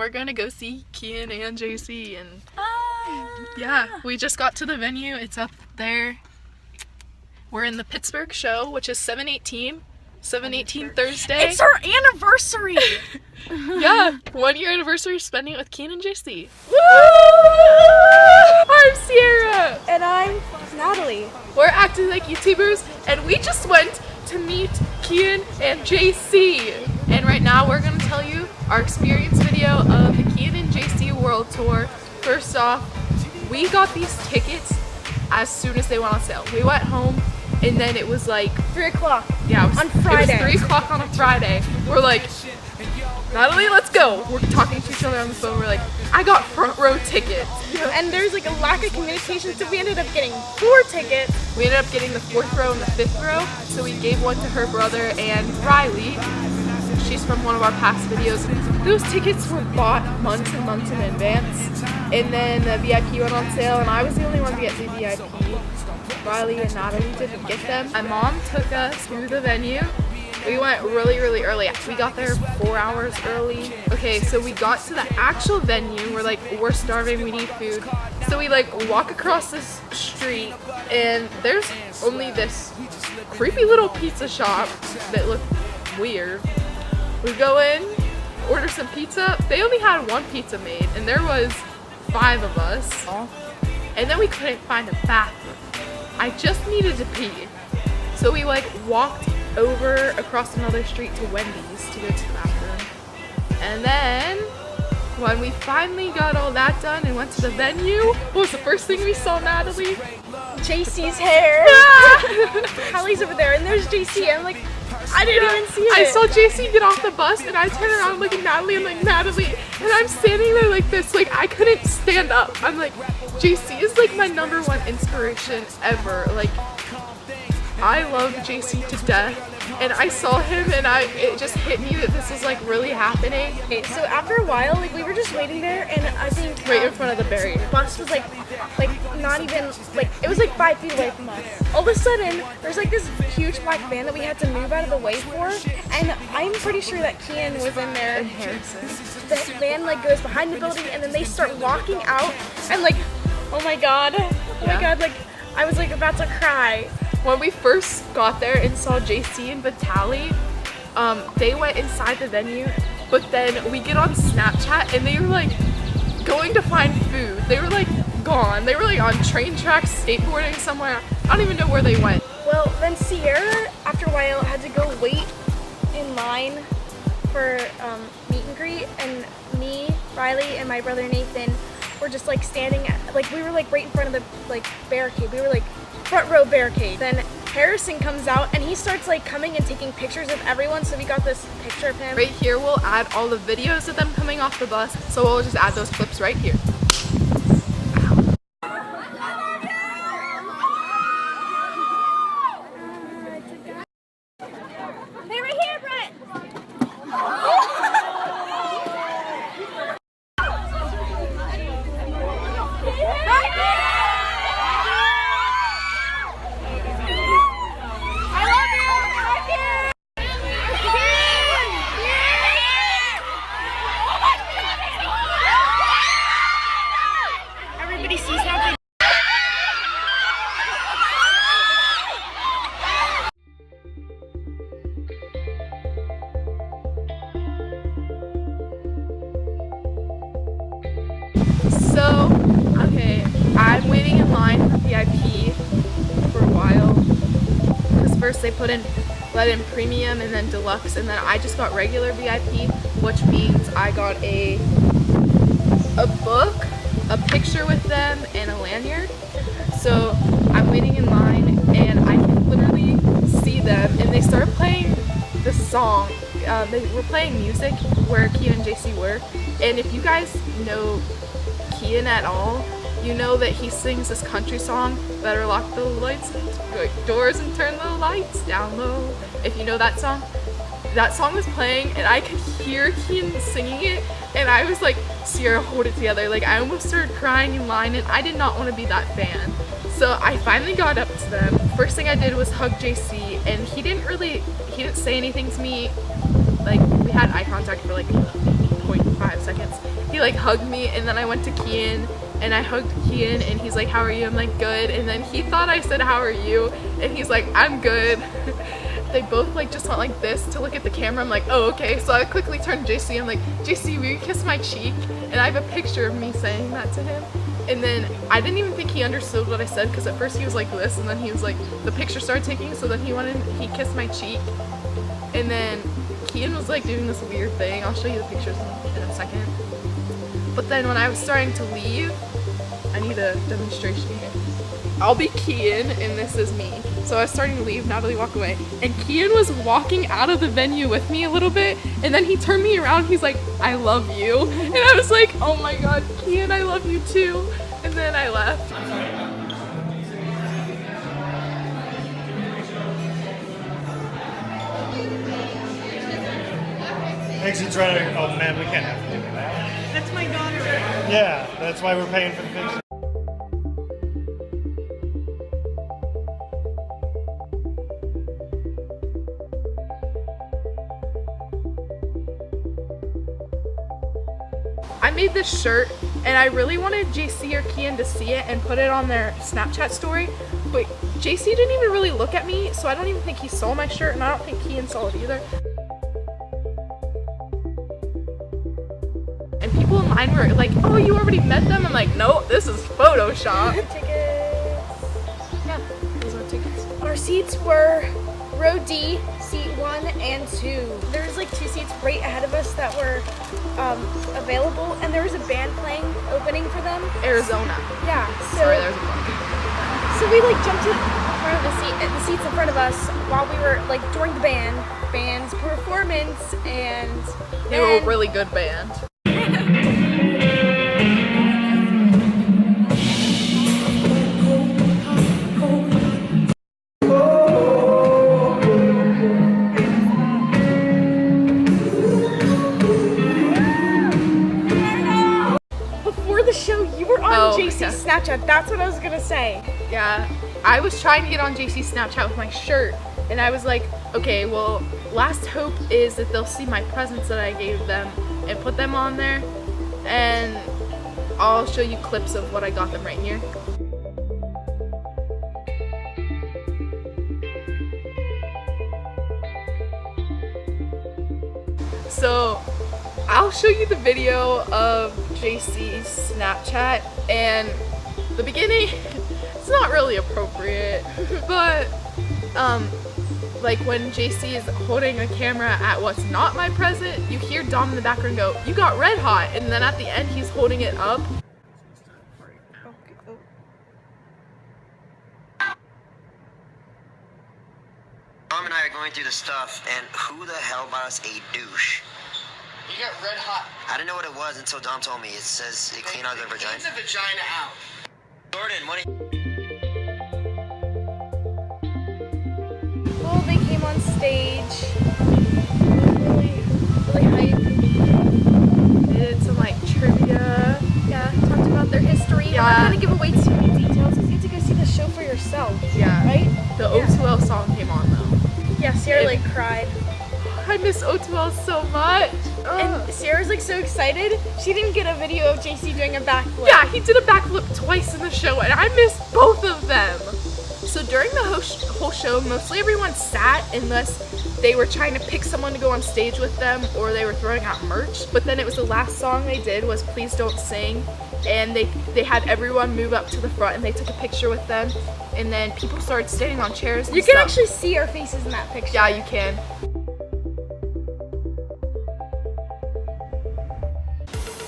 We're gonna go see Kian and JC, and yeah, we just got to the venue. It's up there. We're in the Pittsburgh show, which is 7/18 Thursday. It's our anniversary! Yeah, 1 year anniversary spending it with Kian and JC. Woo! I'm Sierra! And I'm Natalie. We're acting like YouTubers, and we just went to meet Kian and JC. And right now we're gonna tell you our experience video of the Kian and JC World Tour. First off, we got these tickets as soon as they went on sale. We went home, and then it was like 3 o'clock. Yeah, on Friday. It was 3 o'clock on a Friday. We're like, Natalie, let's go. We're talking to each other on the phone. We're like, I got front row tickets. And there's like a lack of communication, so we ended up getting 4 tickets. We ended up getting the 4th row and the 5th row, so we gave one to her brother and Riley. She's from one of our past videos. Those tickets were bought months and months in advance, and then the VIP went on sale, and I was the only one to get the VIP. Riley and Natalie didn't get them. My mom took us to the venue. We went really early. We got there 4 hours early. Okay, so we got to the actual venue. We're like, we're starving, we need food. So we like walk across this street, and there's only this creepy little pizza shop that looked weird. We go in, order some pizza. They only had 1 pizza made, and there was 5 of us. And then we couldn't find a bathroom. I just needed to pee. So we like walked over across another street to Wendy's to go to the bathroom. And then when we finally got all that done and went to the venue, what was the first thing we saw, Natalie? JC's hair. Hallie's over there, and there's JC. I'm like, I didn't even see it. I saw JC get off the bus, and I turned around looking at Natalie. I'm like, Natalie, and I'm standing there like this, like I couldn't stand up. I'm like, JC is like my #1 inspiration ever. Like, I love JC to death. And I saw him, and it just hit me that this is like really happening. Okay, so after a while, like we were just waiting there, and I think right in front of the barrier. The bus was like not even like, it was like 5 feet away from us. All of a sudden, there's like this huge black van that we had to move out of the way for, and I'm pretty sure that Kian was in there. And Harrison. The van like goes behind the building, and then they start walking out, and like, oh my god, like I was like about to cry. When we first got there and saw JC and Vitaly, they went inside the venue, but then we get on Snapchat and they were like going to find food. They were like gone. They were like on train tracks, skateboarding somewhere. I don't even know where they went. Well, then Sierra, after a while, had to go wait in line for meet and greet, and me, Riley, and my brother Nathan were just like standing at, like we were like right in front of the like barricade. We were like front row barricade. Then Harrison comes out, and he starts like coming and taking pictures of everyone, so we got this picture of him. Right here we'll add all the videos of them coming off the bus, so we'll just add those clips right here. Hey, right here, Brett! So, okay, I'm waiting in line for VIP for a while, because first they let in premium and then deluxe, and then I just got regular VIP, which means I got a book, a picture with them, and a lanyard. So I'm waiting in line, and I can literally see them, and they started playing the song. They were playing music where Kian and JC were, and if you guys know Kian at all, you know that he sings this country song, better lock the doors and turn the lights down low. If you know that song was playing, and I could hear Kian singing it, and I was like, Sierra, hold it together. Like, I almost started crying in line, and I did not want to be that fan. So I finally got up to them. First thing I did was hug JC, and he didn't say anything to me. Like, we had eye contact for like 0.5 seconds, like hugged me, and then I went to Kian and I hugged Kian and he's like, how are you? I'm like, good. And then he thought I said, how are you? And he's like, I'm good. They both like just went like this to look at the camera. I'm like, oh, okay. So I quickly turned to JC. I'm like, JC, will you kiss my cheek? And I have a picture of me saying that to him. And then I didn't even think he understood what I said, because at first he was like this, and then he was like, the picture started taking, so then he kissed my cheek. And then Kian was like doing this weird thing. I'll show you the pictures in a second. But then when I was starting to leave, I need a demonstration here. I'll be Kian and this is me. So I was starting to leave, Natalie walked away, and Kian was walking out of the venue with me a little bit, and then he turned me around, he's like, I love you. And I was like, oh my god, Kian, I love you too. And then I left. Exit's right. Oh man, we can't have to do that. That's my daughter. Yeah, that's why we're paying for the picture. I made this shirt and I really wanted JC or Kian to see it and put it on their Snapchat story, but JC didn't even really look at me, so I don't even think he saw my shirt, and I don't think Kian saw it either. And people in line were like, oh, you already met them? I'm like, no, this is Photoshop. Tickets. Yeah, those are tickets. Our seats were row D, seat 1 and 2. There was like 2 seats right ahead of us that were available, and there was a band playing opening for them. Arizona. Yeah. Sorry, there's a bug. So we like jumped to the front of the seats in front of us while we were like during the band's performance, and They were a really good band. JC's Snapchat, that's what I was gonna say. Yeah, I was trying to get on JC's Snapchat with my shirt, and I was like, okay, well, last hope is that they'll see my presents that I gave them and put them on there, and I'll show you clips of what I got them right here. So I'll show you the video of JC's Snapchat, and the beginning, it's not really appropriate, but like when JC is holding a camera at what's not my present, you hear Dom in the background go, you got red hot, and then at the end he's holding it up. Dom and I are going through the stuff, and who the hell bought us a douche? You got red hot. I didn't know what it was until Dom told me. It says it clean out the vagina. Clean the vagina out. Jordan, what? Well, they came on stage. Really hype. They did some like trivia. Yeah, talked about their history. Yeah. I'm not gonna give away too many details because you have to go see the show for yourself. Yeah. Right? The O2L song came on though. Yeah, Sierra like cried. I miss O2L so much. And Sierra's like so excited. She didn't get a video of JC doing a backflip. Yeah, he did a backflip twice in the show, and I missed both of them. So during the whole show, mostly everyone sat unless they were trying to pick someone to go on stage with them or they were throwing out merch. But then it was the last song they did was Please Don't Sing, and they had everyone move up to the front and they took a picture with them, and then people started standing on chairs and You can stuff. actually see our faces in that picture. Yeah, you can.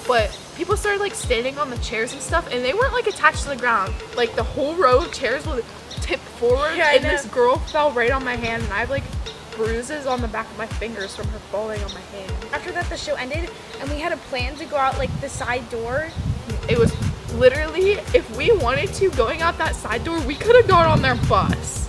But people started like standing on the chairs and stuff, and they weren't like attached to the ground. Like the whole row of chairs was tipped forward, Yeah, I and know. this girl fell right on my hand, and I have like bruises on the back of my fingers from her falling on my hand. After that, the show ended, and we had a plan to go out like the side door. It was literally, if we wanted to, going out that side door, we could have gone on their bus.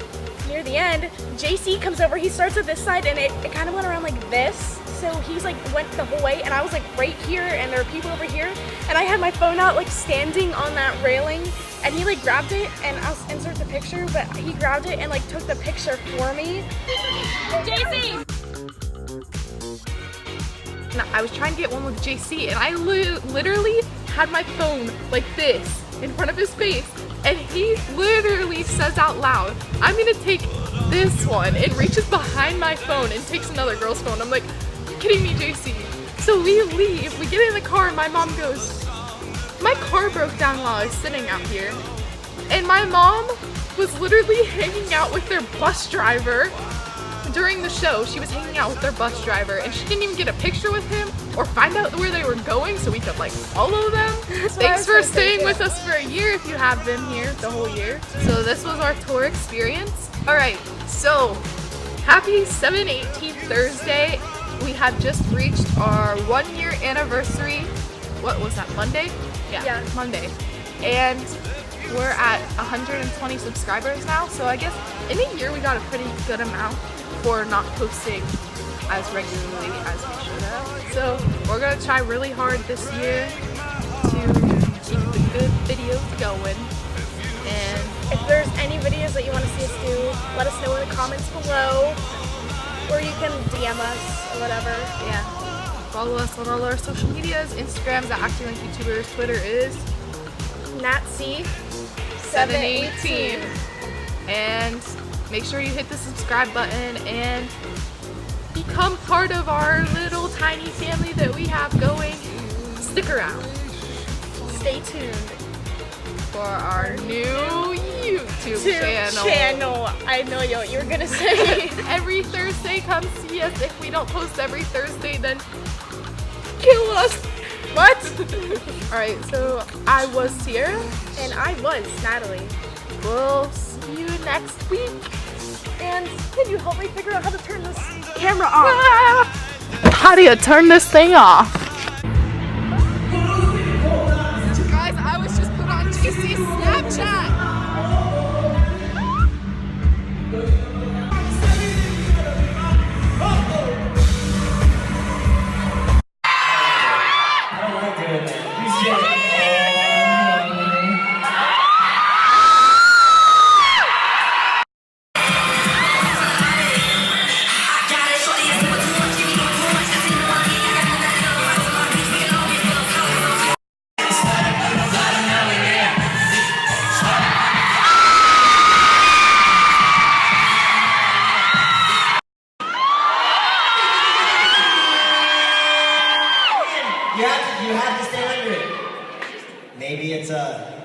Near the end, JC comes over. He starts at this side, and it kind of went around like this. So he's like went the whole way, and I was like right here, and there were people over here, and I had my phone out like standing on that railing, and he like grabbed it, and I'll insert the picture, but he grabbed it and like took the picture for me. JC! and I was trying to get one with JC, and I literally had my phone like this in front of his face, and he literally says out loud, I'm gonna take this one, and reaches behind my phone and takes another girl's phone. I'm like, you kidding me, JC? So we leave, we get in the car, and my mom goes, my car broke down while I was sitting out here. And my mom was literally hanging out with their bus driver during the show. She was hanging out with their bus driver, and she didn't even get a picture with him or find out where they were going so we could like follow them. Thanks for staying with us for a year if you have been here the whole year. So this was our tour experience. Alright, so happy 7/18 Thursday. We have just reached our 1 year anniversary. What was that, Monday? Yeah, Monday. And we're at 120 subscribers now, so I guess in a year we got a pretty good amount for not posting as regularly as we should have. So we're gonna try really hard this year to keep the good videos going. And if there's any videos that you want to see us do, let us know in the comments below, or you can DM us or whatever. Yeah, follow us on all our social medias. Instagram's at ActingLikeYoutubers. Twitter is NatC718. And make sure you hit the subscribe button and become part of our little tiny family that we have going. Stick around. Stay tuned For our new YouTube channel. I know what you were gonna say. Every Thursday, come see us. If we don't post every Thursday, then kill us. What? Alright, so I was Sierra. And I was Natalie. We'll see you next week. And can you help me figure out how to turn this Camera off. How do you turn this thing off? Guys, I was just put on JC's Snapchat. You have to stay under it. Maybe it's a